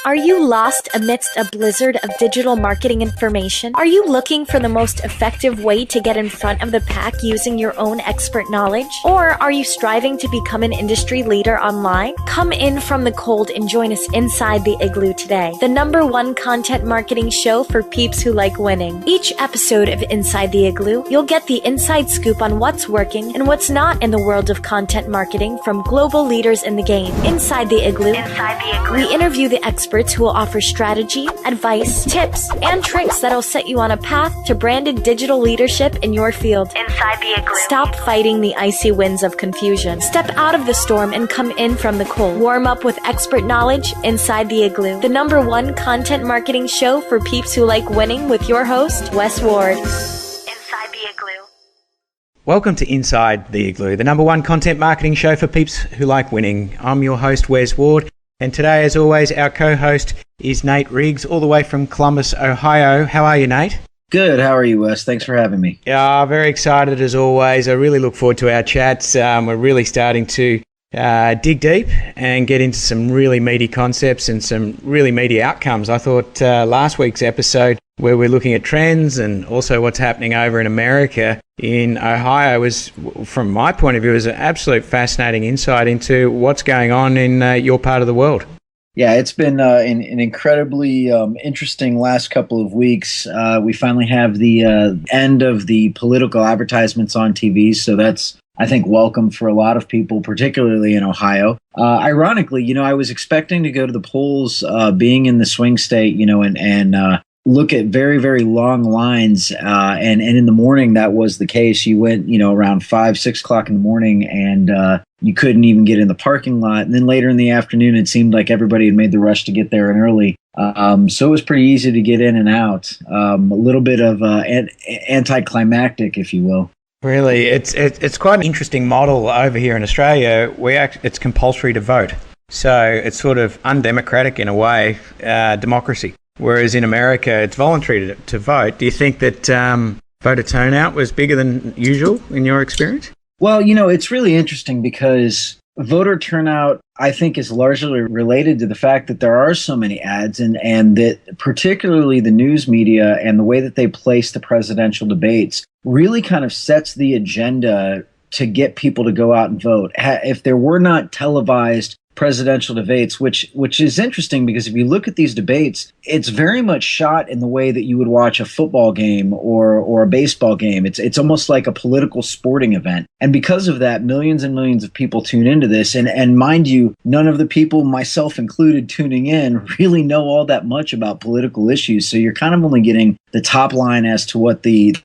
Are you lost amidst a blizzard of digital marketing information? Are you looking for the most effective way to get in front of the pack using your own expert knowledge? Or are you striving to become an industry leader online? Come in from the cold and join us inside the Igloo today, the #1 content marketing show for peeps who like winning. Each episode of Inside the Igloo, you'll get the inside scoop on what's working and what's not in the world of content marketing from global leaders in the game. Inside the Igloo, we interview the experts who will offer strategy, advice, tips, and tricks that'll set you on a path to branded digital leadership in your field. Inside the Igloo. Stop fighting the icy winds of confusion. Step out of the storm and come in from the cold. Warm up with expert knowledge inside the Igloo, the #1 content marketing show for peeps who like winning with your host, Wes Ward. Inside the Igloo. Welcome to Inside the Igloo, the #1 content marketing show for peeps who like winning. I'm your host, Wes Ward. And today, as always, our co-host is Nate Riggs, all the way from Columbus, Ohio. How are you, Nate? Good. How are you, Wes? Thanks for having me. Yeah, very excited as always. I really look forward to our chats. We're really starting to dig deep and get into some really meaty concepts and some really meaty outcomes. I thought last week's episode, where we're looking at trends and also what's happening over in America, in Ohio, was, from my point of view, is an absolute fascinating insight into what's going on in your part of the world. Yeah, it's been an incredibly interesting last couple of weeks. We finally have the end of the political advertisements on TV, so that's, I think, welcome for a lot of people, particularly in Ohio. Ironically, I was expecting to go to the polls, being in the swing state, and look at very, very long lines. And in the morning, that was the case. You went, around 5, 6 o'clock in the morning, and you couldn't even get in the parking lot. And then later in the afternoon, it seemed like everybody had made the rush to get there and early. So it was pretty easy to get in and out. A little bit of anticlimactic, if you will. Really, it's quite an interesting model over here in Australia. It's compulsory to vote. So it's sort of undemocratic in a way, democracy. Whereas in America, it's voluntary to vote. Do you think that voter turnout was bigger than usual in your experience? Well, it's really interesting because voter turnout, I think, is largely related to the fact that there are so many ads and that particularly the news media and the way that they place the presidential debates really kind of sets the agenda to get people to go out and vote. If there were not televised presidential debates, which is interesting because if you look at these debates, it's very much shot in the way that you would watch a football game or a baseball game. It's almost like a political sporting event. And because of that, millions and millions of people tune into this. And mind you, none of the people, myself included, tuning in really know all that much about political issues. So you're kind of only getting the top line as to what the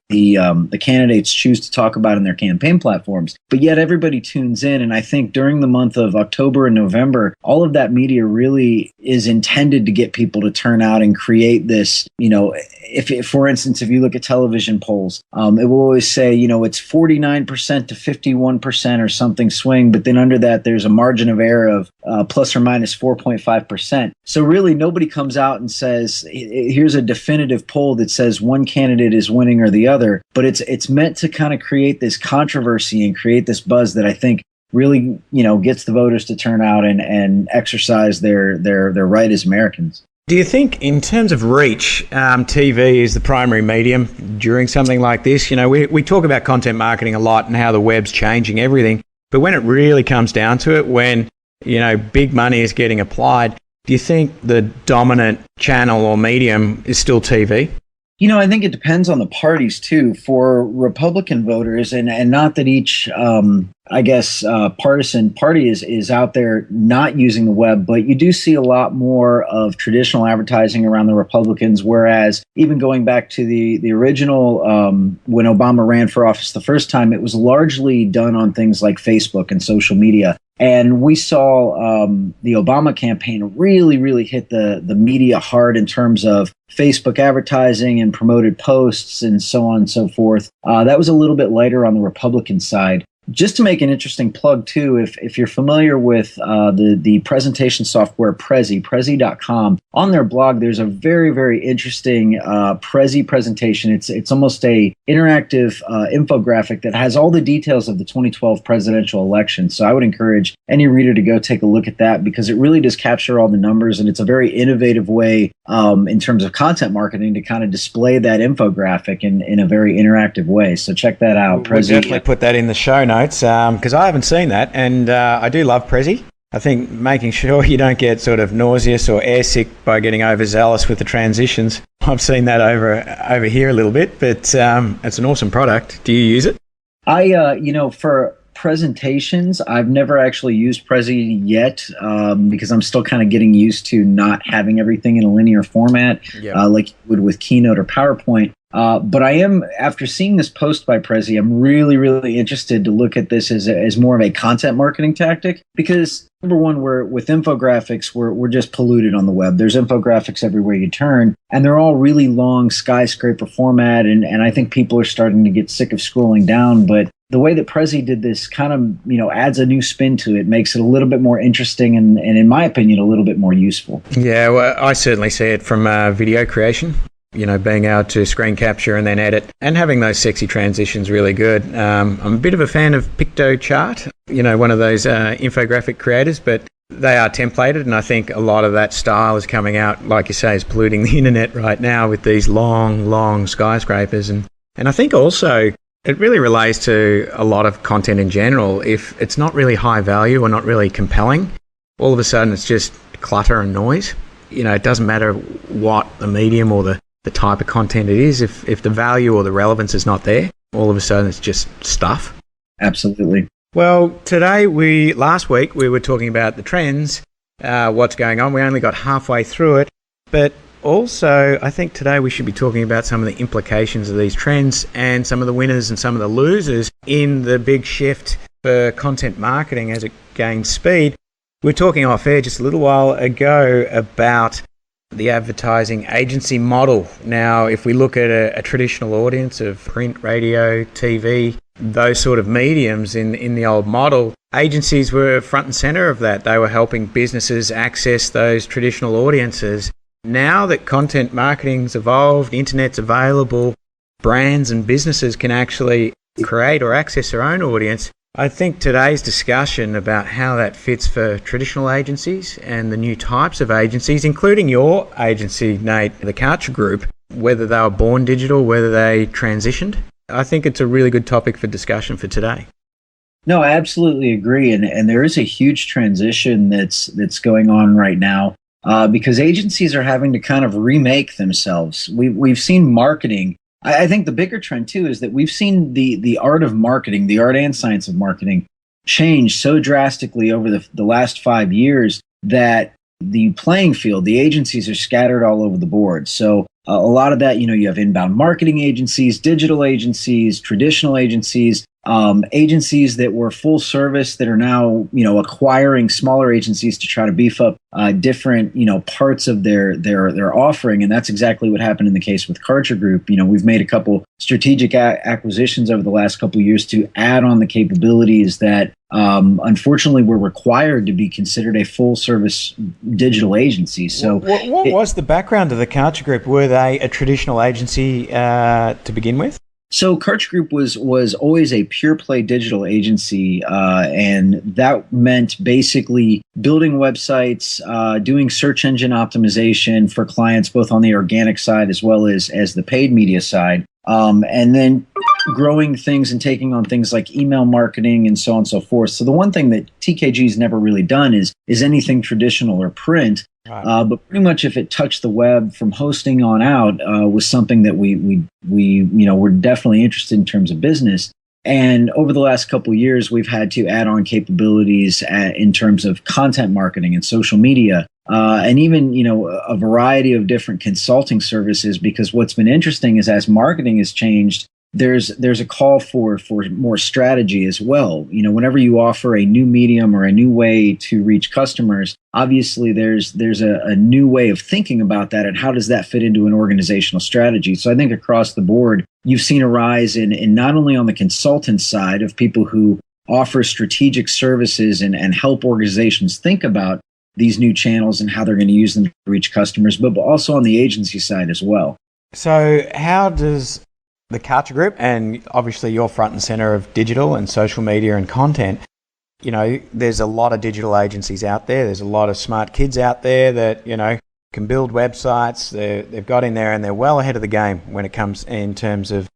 candidates choose to talk about in their campaign platforms. But yet everybody tunes in. And I think during the month of October and November, all of that media really is intended to get people to turn out and create this, if for instance, if you look at television polls, it will always say, it's 49% to 51% or something swing. But then under that, there's a margin of error of plus or minus 4.5%. So really nobody comes out and says, here's a definitive poll that says one candidate is winning or the other. But it's meant to kind of create this controversy and create this buzz that I think really, gets the voters to turn out and exercise their right as Americans. Do you think, in terms of reach, TV is the primary medium during something like this? We talk about content marketing a lot and how the web's changing everything. But when it really comes down to it, when, big money is getting applied, do you think the dominant channel or medium is still TV? I think it depends on the parties, too. For Republican voters, and not that each, partisan party is out there not using the web, but you do see a lot more of traditional advertising around the Republicans, whereas even going back to the original, when Obama ran for office the first time, it was largely done on things like Facebook and social media. And we saw the Obama campaign really, really hit the media hard in terms of Facebook advertising and promoted posts and so on and so forth. That was a little bit lighter on the Republican side. Just to make an interesting plug too, if you're familiar with the presentation software Prezi.com, on their blog there's a very, very interesting Prezi presentation. It's almost a interactive infographic that has all the details of the 2012 presidential election. So I would encourage any reader to go take a look at that, because it really does capture all the numbers, and it's a very innovative way in terms of content marketing to kind of display that infographic in a very interactive way. So check that out. We'll definitely put that in the show notes, because I haven't seen that, and I do love Prezi. I think making sure you don't get sort of nauseous or airsick by getting overzealous with the transitions. I've seen that over here a little bit, but it's an awesome product. Do you use it? For presentations, I've never actually used Prezi yet, because I'm still kind of getting used to not having everything in a linear format, like you would with Keynote or PowerPoint. But I am, after seeing this post by Prezi, I'm really, really interested to look at this as more of a content marketing tactic, because number one, with infographics, we're just polluted on the web. There's infographics everywhere you turn, and they're all really long skyscraper format, and I think people are starting to get sick of scrolling down. But the way that Prezi did this kind of, adds a new spin to it, makes it a little bit more interesting and in my opinion, a little bit more useful. Yeah, well, I certainly see it from video creation. Being able to screen capture and then edit, and having those sexy transitions really good. I'm a bit of a fan of PictoChart, one of those infographic creators, but they are templated, and I think a lot of that style is coming out, like you say, is polluting the internet right now with these long skyscrapers. And I think also it really relates to a lot of content in general. If it's not really high value or not really compelling, all of a sudden it's just clutter and noise. It doesn't matter what the medium or the type of content it is. If the value or the relevance is not there, all of a sudden it's just stuff. Absolutely. Well, last week we were talking about the trends, what's going on. We only got halfway through it, but also I think today we should be talking about some of the implications of these trends and some of the winners and some of the losers in the big shift for content marketing as it gains speed. We were talking off air just a little while ago about the advertising agency model. Now, if we look at a traditional audience of print, radio, TV, those sort of mediums in the old model, agencies were front and center of that. They were helping businesses access those traditional audiences. Now that content marketing's evolved, the internet's available, brands and businesses can actually create or access their own audience. I think today's discussion about how that fits for traditional agencies and the new types of agencies, including your agency, Nate, the Karcher Group, whether they were born digital, whether they transitioned, I think it's a really good topic for discussion for today. No, I absolutely agree. And there is a huge transition that's going on right now, because agencies are having to kind of remake themselves. We've seen marketing. I think the bigger trend too is that we've seen the art of marketing, the art and science of marketing, change so drastically over the last 5 years that the playing field, the agencies are scattered all over the board. So a lot of that, you have inbound marketing agencies, digital agencies, traditional agencies, agencies that were full service that are now, acquiring smaller agencies to try to beef up different, parts of their offering. And that's exactly what happened in the case with Karcher Group. We've made a couple strategic acquisitions over the last couple of years to add on the capabilities that unfortunately were required to be considered a full service digital agency. So what was the background of the Karcher Group? Were they a traditional agency to begin with? So Karcher Group was always a pure play digital agency, and that meant basically building websites, doing search engine optimization for clients, both on the organic side as well as the paid media side, and then growing things and taking on things like email marketing and so on and so forth. So the one thing that TKG's never really done is anything traditional or print. Right. But pretty much if it touched the web from hosting on out, was something that we were definitely interested in terms of business. And over the last couple of years, we've had to add on capabilities in terms of content marketing and social media, and even a variety of different consulting services. Because what's been interesting is as marketing has changed, there's a call for more strategy as well. Whenever you offer a new medium or a new way to reach customers, obviously there's a new way of thinking about that, and how does that fit into an organizational strategy. So I think across the board, you've seen a rise in not only on the consultant side of people who offer strategic services and help organizations think about these new channels and how they're going to use them to reach customers, but also on the agency side as well. So how does the Karcher Group, and obviously you're front and center of digital and social media and content, you know, there's a lot of digital agencies out there. There's a lot of smart kids out there that, you know, can build websites. They've got in there and they're well ahead of the game when it comes in terms of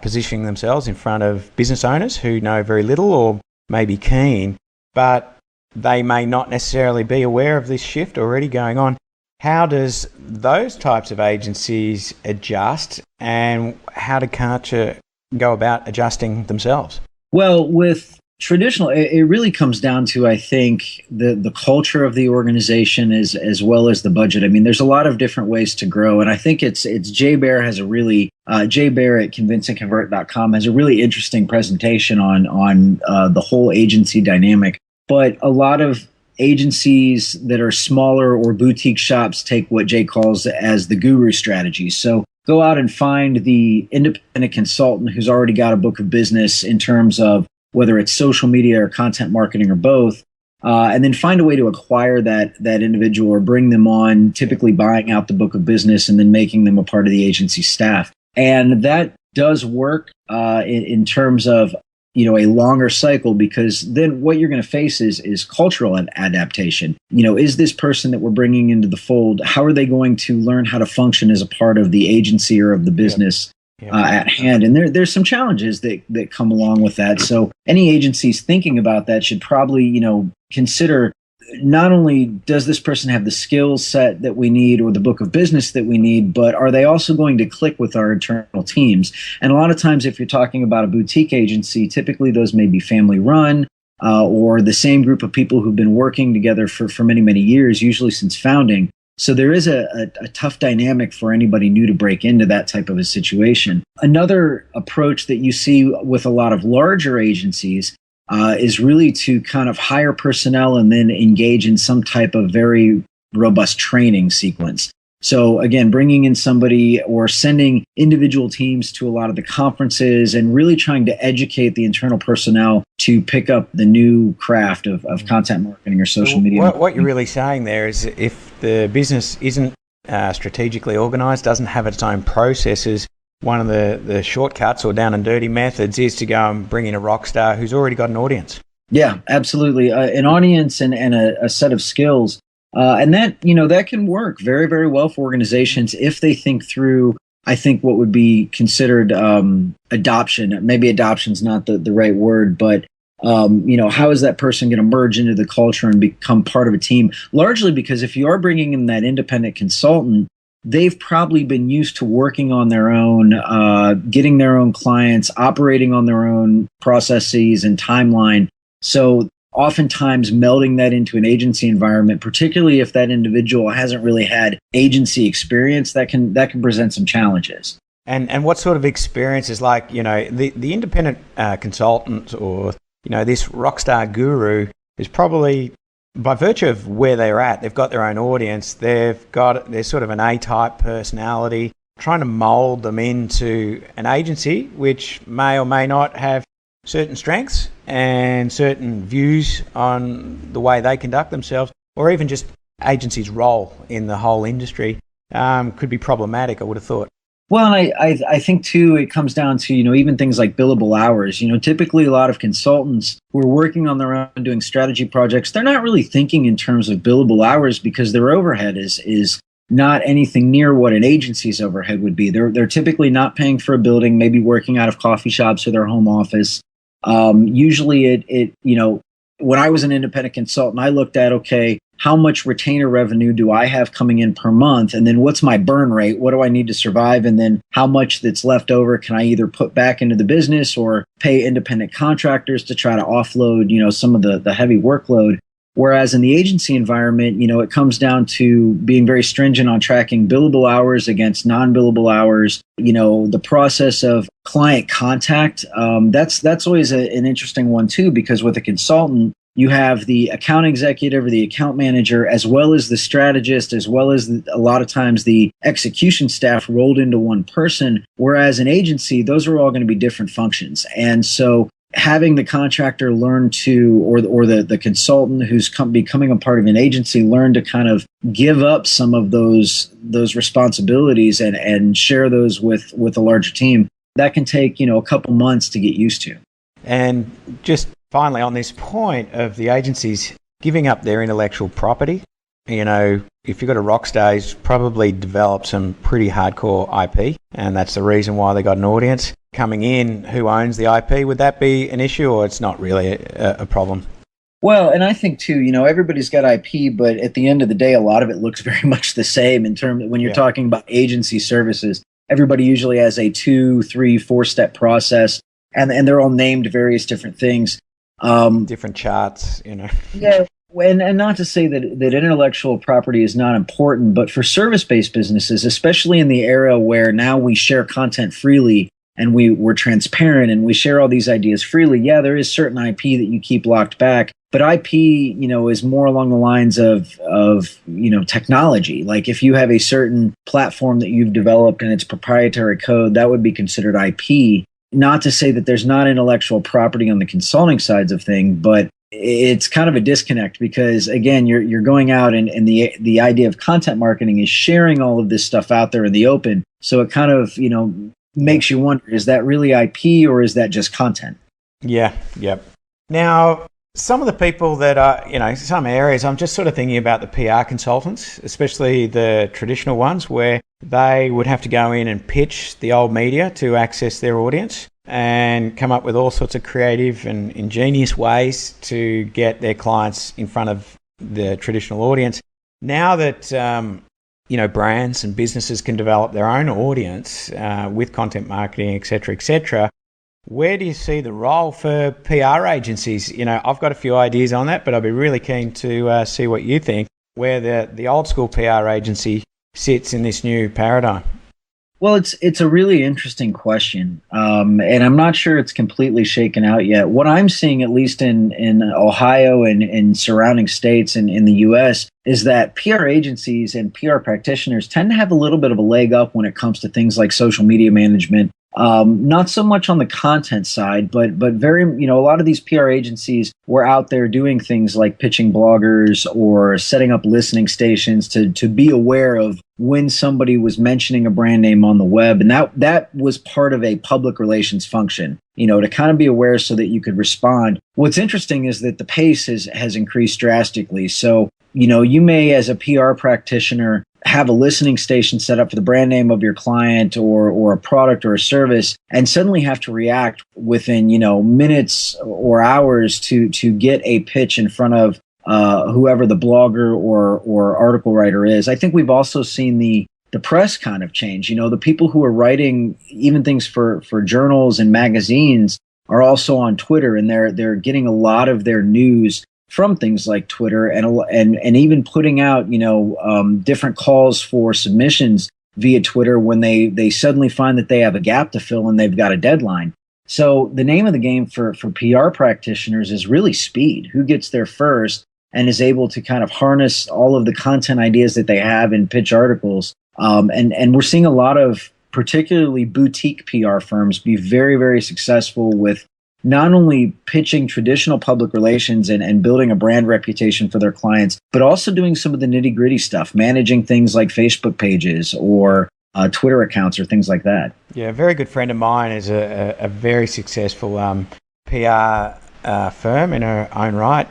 positioning themselves in front of business owners who know very little or may be keen, but they may not necessarily be aware of this shift already going on. How does those types of agencies adjust, and how do Karcher go about adjusting themselves? Well, with traditional, it really comes down to, I think, the culture of the organization as well as the budget. I mean, there's a lot of different ways to grow, and I think it's JayBaer has a really JayBaer at convinceandconvert.com has a really interesting presentation on the whole agency dynamic. But a lot of agencies that are smaller or boutique shops take what Jay calls as the guru strategy. So go out and find the independent consultant who's already got a book of business in terms of whether it's social media or content marketing or both, and then find a way to acquire that individual or bring them on, typically buying out the book of business and then making them a part of the agency staff. And that does work in terms of, you know, a longer cycle, because then what you're going to face is cultural adaptation. You know, is this person that we're bringing into the fold, how are they going to learn how to function as a part of the agency or of the business at hand? And there's some challenges that come along with that. So any agencies thinking about that should probably, you know, consider not only does this person have the skill set that we need or the book of business that we need, but are they also going to click with our internal teams? And a lot of times, if you're talking about a boutique agency, typically those may be family run or the same group of people who've been working together for many, many years, usually since founding. So there is a tough dynamic for anybody new to break into that type of a situation. Another approach that you see with a lot of larger agencies is really to kind of hire personnel and then engage in some type of very robust training sequence. So again, bringing in somebody or sending individual teams to a lot of the conferences and really trying to educate the internal personnel to pick up the new craft of content marketing or social media. What you're really saying there is if the business isn't strategically organized, doesn't have its own processes, one of the shortcuts or down and dirty methods is to go and bring in a rock star who's already got an audience. Yeah, absolutely. An audience and a set of skills. And that, you know, that can work very, very well for organizations if they think through, I think, what would be considered adoption. Maybe adoption's not the right word, but, you know, how is that person going to merge into the culture and become part of a team? Largely because if you are bringing in that independent consultant, they've probably been used to working on their own, getting their own clients, operating on their own processes and timeline. So oftentimes melding that into an agency environment, particularly if that individual hasn't really had agency experience, that can present some challenges. And what sort of experiences, like, you know, the independent consultant or, you know, this rockstar guru is probably, by virtue of where they're at, they've got their own audience, they're sort of an A-type personality, trying to mold them into an agency which may or may not have certain strengths and certain views on the way they conduct themselves, or even just agency's role in the whole industry, could be problematic, I would have thought. Well, and I think, too, it comes down to, you know, even things like billable hours. You know, typically a lot of consultants who are working on their own doing strategy projects, they're not really thinking in terms of billable hours because their overhead is not anything near what an agency's overhead would be. They're typically not paying for a building, maybe working out of coffee shops or their home office. Usually it, you know, when I was an independent consultant, I looked at, okay, how much retainer revenue do I have coming in per month? And then what's my burn rate? What do I need to survive? And then how much that's left over can I either put back into the business or pay independent contractors to try to offload, you know, some of the heavy workload? Whereas in the agency environment, you know, it comes down to being very stringent on tracking billable hours against non-billable hours. You know, the process of client contact, that's always an interesting one too, because with a consultant, you have the account executive or the account manager, as well as the strategist, as well as a lot of times the execution staff rolled into one person. Whereas an agency, those are all going to be different functions. And so having the contractor learn to, or the consultant who's becoming a part of an agency, learn to kind of give up some of those responsibilities and share those with a larger team. That can take, a couple months to get used to. And just finally on this point of the agencies giving up their intellectual property, if you've got a rock star, he's probably developed some pretty hardcore IP, and that's the reason why they got an audience coming in who owns the IP. Would that be an issue, or it's not really a problem? Well, and I think too, everybody's got IP, but at the end of the day, a lot of it looks very much the same in terms when you're talking about agency services. Everybody usually has a 2, 3, 4-step process, and they're all named various different things. Different charts, Yeah. And not to say that intellectual property is not important, but for service-based businesses, especially in the era where now we share content freely and we're transparent and we share all these ideas freely, there is certain IP that you keep locked back. But IP, is more along the lines of technology. Like if you have a certain platform that you've developed and it's proprietary code, that would be considered IP. Not to say that there's not intellectual property on the consulting sides of things, but it's kind of a disconnect because, again, you're going out and the idea of content marketing is sharing all of this stuff out there in the open. So it kind of, makes you wonder, is that really IP or is that just content? Yeah, yep. Now, some of the people that are, some areas, I'm just sort of thinking about the PR consultants, especially the traditional ones where they would have to go in and pitch the old media to access their audience and come up with all sorts of creative and ingenious ways to get their clients in front of the traditional audience. Now that, brands and businesses can develop their own audience with content marketing, et cetera, where do you see the role for PR agencies? I've got a few ideas on that, but I'd be really keen to see what you think, where the old school PR agency sits in this new paradigm. Well, it's a really interesting question, and I'm not sure it's completely shaken out yet. What I'm seeing, at least in Ohio and in surrounding states and in the U.S., is that PR agencies and PR practitioners tend to have a little bit of a leg up when it comes to things like social media management. Not so much on the content side, but very, a lot of these PR agencies were out there doing things like pitching bloggers or setting up listening stations to be aware of when somebody was mentioning a brand name on the web. And that was part of a public relations function, to kind of be aware so that you could respond. What's interesting is that the pace has increased drastically. So, you may, as a PR practitioner, have a listening station set up for the brand name of your client or a product or a service, and suddenly have to react within, minutes or hours to get a pitch in front of whoever the blogger or article writer is. I think we've also seen the press kind of change. The people who are writing even things for journals and magazines are also on Twitter, and they're getting a lot of their news from things like Twitter and even putting out, different calls for submissions via Twitter when they suddenly find that they have a gap to fill and they've got a deadline. So the name of the game for PR practitioners is really speed. Who gets there first and is able to kind of harness all of the content ideas that they have in pitch articles. And we're seeing a lot of particularly boutique PR firms be very, very successful with not only pitching traditional public relations and building a brand reputation for their clients, but also doing some of the nitty-gritty stuff, managing things like Facebook pages or Twitter accounts or things like that. Yeah, a very good friend of mine is a very successful PR firm in her own right,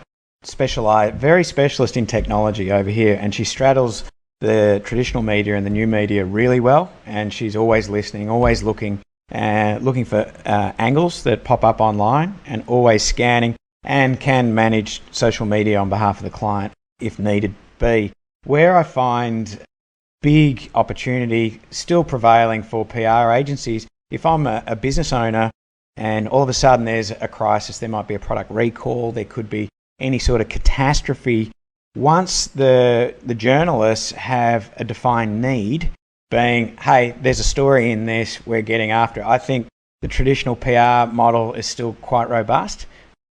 very specialist in technology over here, and she straddles the traditional media and the new media really well, and she's always listening, always looking for angles that pop up online, and always scanning, and can manage social media on behalf of the client if needed be. Where I find big opportunity still prevailing for PR agencies, if I'm a business owner and all of a sudden there's a crisis, there might be a product recall, there could be any sort of catastrophe. Once the journalists have a defined need, being, hey, there's a story in this, we're getting after it. I think the traditional PR model is still quite robust,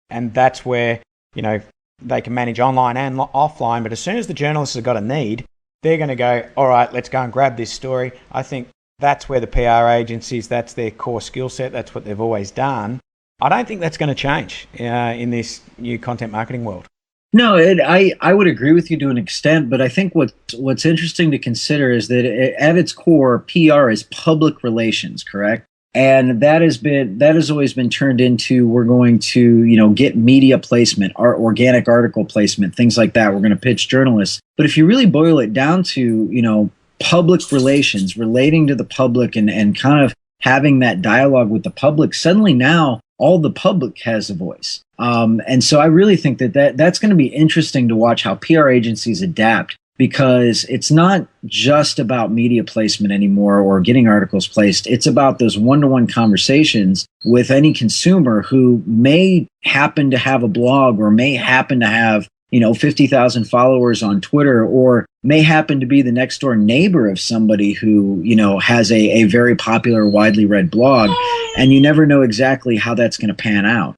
and that's where, they can manage online and offline, but as soon as the journalists have got a need, they're going to go, all right, let's go and grab this story. I think that's where the PR agencies, that's their core skill set, that's what they've always done. I don't think that's going to change in this new content marketing world. No, I would agree with you to an extent, but I think what's interesting to consider is that at its core, PR is public relations, correct? And that has always been turned into, we're going to, get media placement, our organic article placement, things like that. We're going to pitch journalists. But if you really boil it down to, public relations, relating to the public and kind of having that dialogue with the public, suddenly now all the public has a voice. And so I really think that's going to be interesting to watch how PR agencies adapt, because it's not just about media placement anymore or getting articles placed. It's about those one-to-one conversations with any consumer who may happen to have a blog or may happen to have 50,000 followers on Twitter, or may happen to be the next door neighbor of somebody who, has a very popular, widely read blog. And you never know exactly how that's going to pan out.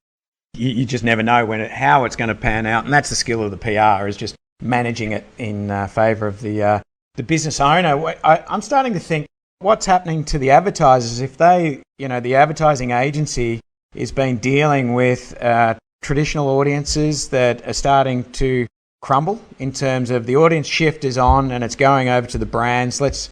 You just never know how it's going to pan out. And that's the skill of the PR, is just managing it in favor of the business owner. I'm starting to think, what's happening to the advertisers if they, the advertising agency is been dealing with traditional audiences that are starting to crumble in terms of the audience shift is on and it's going over to the brands. Let's,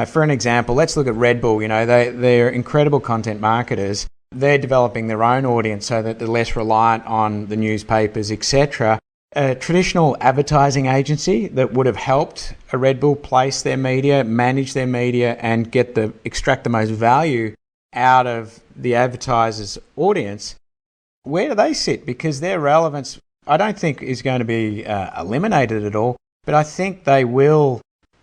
for an example, let's look at Red Bull. They're incredible content marketers. They're developing their own audience so that they're less reliant on the newspapers, etc. A traditional advertising agency that would have helped a Red Bull place their media, manage their media, and extract the most value out of the advertiser's audience, where do they sit? Because their relevance, I don't think, is going to be eliminated at all, but I think they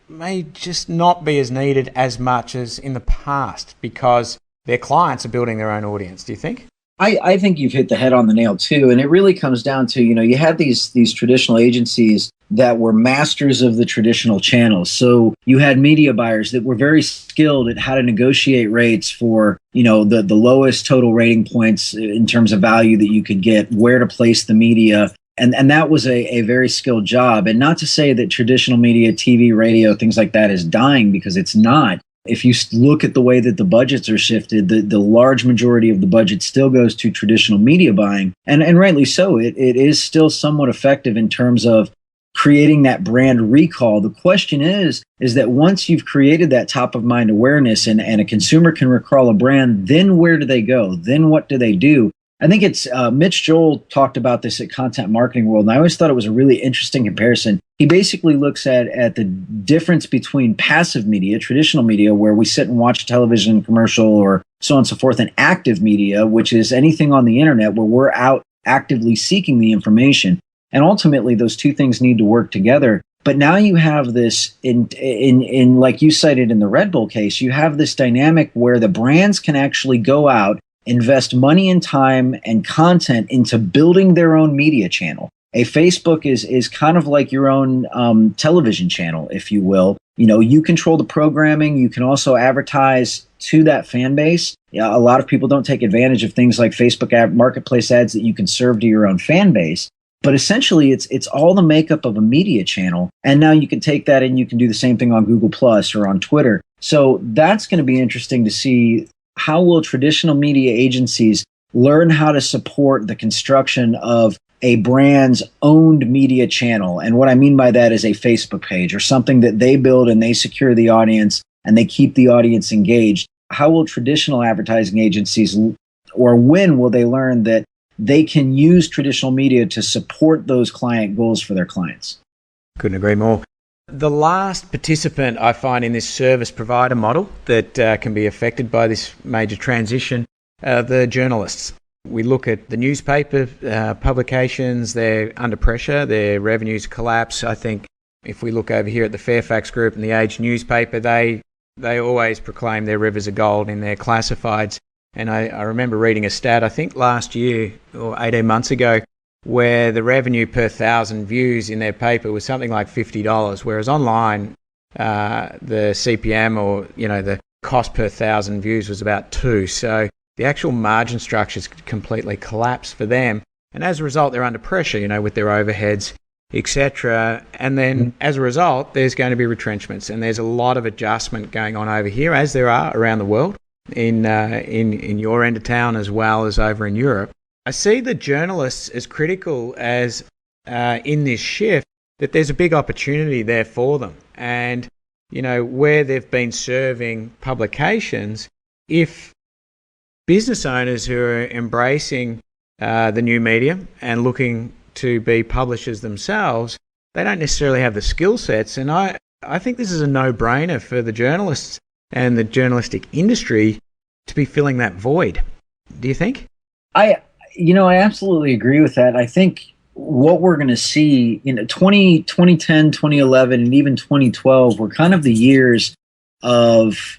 may just not be as needed as much as in the past, because their clients are building their own audience. Do you think? I think you've hit the head on the nail too. And it really comes down to, you had these traditional agencies that were masters of the traditional channels. So you had media buyers that were very skilled at how to negotiate rates for, the lowest total rating points in terms of value that you could get, where to place the media. And that was a very skilled job. And not to say that traditional media, TV, radio, things like that is dying, because it's not. If you look at the way that the budgets are shifted, the large majority of the budget still goes to traditional media buying. And rightly so. It is still somewhat effective in terms of creating that brand recall. The question is that once you've created that top of mind awareness and a consumer can recall a brand, then where do they go? Then what do they do? I think it's mitchjoel talked about this at Content Marketing World, and I always thought it was a really interesting comparison. He basically looks at the difference between passive media, traditional media, where we sit and watch a television commercial or so on and so forth, and active media, which is anything on the internet where we're out actively seeking the information. And ultimately, those two things need to work together. But now you have this, in like you cited in the Red Bull case, you have this dynamic where the brands can actually go out, invest money and time and content into building their own media channel. A Facebook is kind of like your own television channel, if you will. You control the programming. You can also advertise to that fan base. A lot of people don't take advantage of things like Facebook marketplace ads that you can serve to your own fan base. But essentially, it's all the makeup of a media channel. And now you can take that and you can do the same thing on Google Plus or on Twitter. So that's going to be interesting to see. How will traditional media agencies learn how to support the construction of a brand's owned media channel? And what I mean by that is a Facebook page or something that they build and they secure the audience and they keep the audience engaged. How will traditional advertising agencies, or when will they learn that they can use traditional media to support those client goals for their clients? Couldn't agree more. The last participant I find in this service provider model that can be affected by this major transition are the journalists. We look at the newspaper publications, they're under pressure, their revenues collapse. I think if we look over here at the Fairfax Group and the Age newspaper, they always proclaim their rivers of gold in their classifieds. And I remember reading a stat, I think last year or 18 months ago, where the revenue per 1,000 views in their paper was something like $50, whereas online, the CPM or, the cost per 1,000 views was about $2. So the actual margin structures completely collapsed for them. And as a result, they're under pressure, with their overheads, etc. And then as a result, there's going to be retrenchments, and there's a lot of adjustment going on over here, as there are around the world. in your end of town as well as over in Europe. I see the journalists as critical as in this shift, that there's a big opportunity there for them. And, where they've been serving publications, if business owners who are embracing the new medium and looking to be publishers themselves, they don't necessarily have the skill sets. And I think this is a no-brainer for the journalists and the journalistic industry to be filling that void. Do you think? I absolutely agree with that. I think what we're going to see in 2010, 2011, and even 2012 were kind of the years of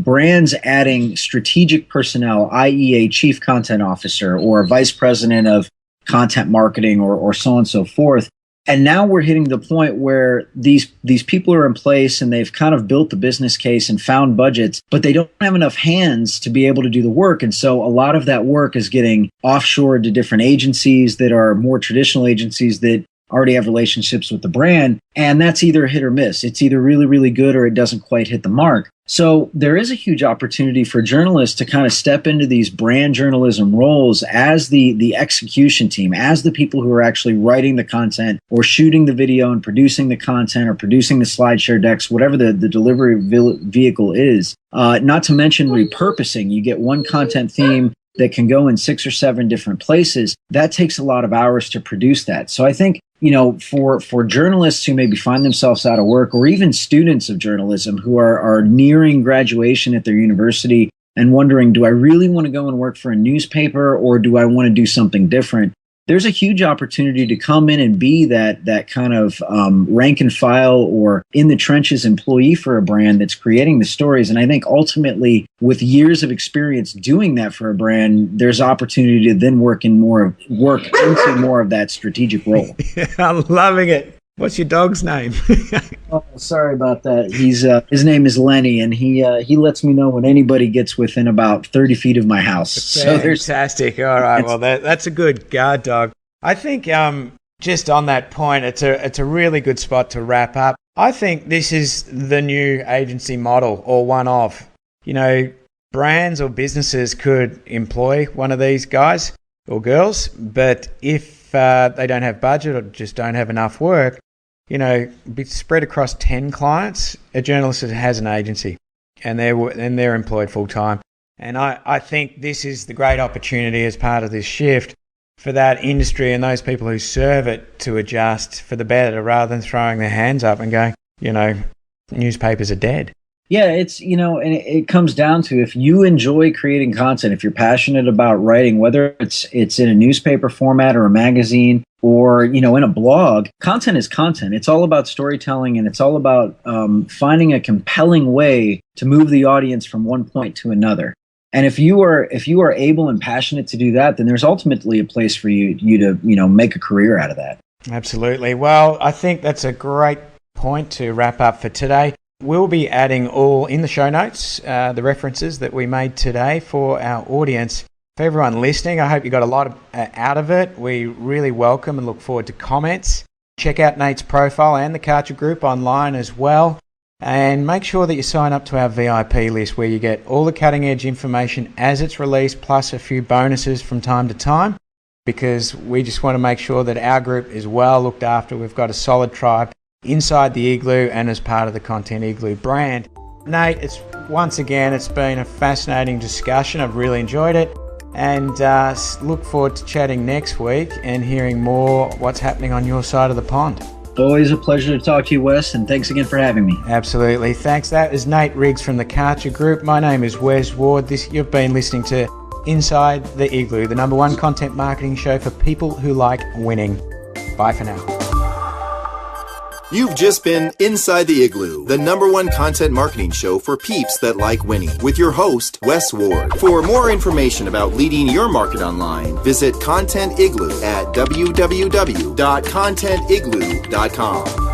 brands adding strategic personnel, i.e. a chief content officer or a vice president of content marketing or so on and so forth. And now we're hitting the point where these people are in place and they've kind of built the business case and found budgets, but they don't have enough hands to be able to do the work. And so a lot of that work is getting offshored to different agencies that are more traditional agencies that already have relationships with the brand. And that's either a hit or miss. It's either really, really good or it doesn't quite hit the mark. So there is a huge opportunity for journalists to kind of step into these brand journalism roles as the execution team, as the people who are actually writing the content or shooting the video and producing the content or producing the slideshare decks, whatever the delivery vehicle is. Not to mention repurposing. You get one content theme that can go in 6 or 7 different places. That takes a lot of hours to produce that. So I think, for journalists who maybe find themselves out of work, or even students of journalism who are nearing graduation at their university and wondering, do I really want to go and work for a newspaper or do I want to do something different? There's a huge opportunity to come in and be that kind of rank and file or in the trenches employee for a brand that's creating the stories. And I think ultimately, with years of experience doing that for a brand, there's opportunity to then work into more of that strategic role. I'm loving it. What's your dog's name? Oh, sorry about that. His name is Lenny, and he lets me know when anybody gets within about 30 feet of my house. Fantastic. All right. Well, that's a good guard dog. I think just on that point, it's a really good spot to wrap up. I think this is the new agency model, or one of. Brands or businesses could employ one of these guys or girls, but if they don't have budget or just don't have enough work, be spread across 10 clients, a journalist has an agency and they're employed full time. And I think this is the great opportunity as part of this shift for that industry and those people who serve it to adjust for the better rather than throwing their hands up and going, newspapers are dead. Yeah, it's, and it comes down to, if you enjoy creating content, if you're passionate about writing, whether it's in a newspaper format or a magazine or, in a blog, content is content. It's all about storytelling, and it's all about finding a compelling way to move the audience from one point to another. And if you are able and passionate to do that, then there's ultimately a place for you to, make a career out of that. Absolutely. Well, I think that's a great point to wrap up for today. We'll be adding all in the show notes, the references that we made today for our audience. For everyone listening, I hope you got a lot out of it. We really welcome and look forward to comments. Check out Nate's profile and the Karcher Group online as well. And make sure that you sign up to our VIP list, where you get all the cutting edge information as it's released, plus a few bonuses from time to time, because we just want to make sure that our group is well looked after. We've got a solid tribe inside the Igloo and as part of the Content Igloo brand. Nate, it's been a fascinating discussion. I've really enjoyed it, and look forward to chatting next week and hearing more what's happening on your side of the pond. Always a pleasure to talk to you, Wes, and thanks again for having me. Absolutely. Thanks. That is Nate Riggs from the Karcher Group. My name is Wes Ward. You've been listening to Inside the Igloo, the #1 content marketing show for people who like winning. Bye for now. You've just been Inside the Igloo, the #1 content marketing show for peeps that like winning, with your host, Wes Ward. For more information about leading your market online, visit Content Igloo at www.contentigloo.com.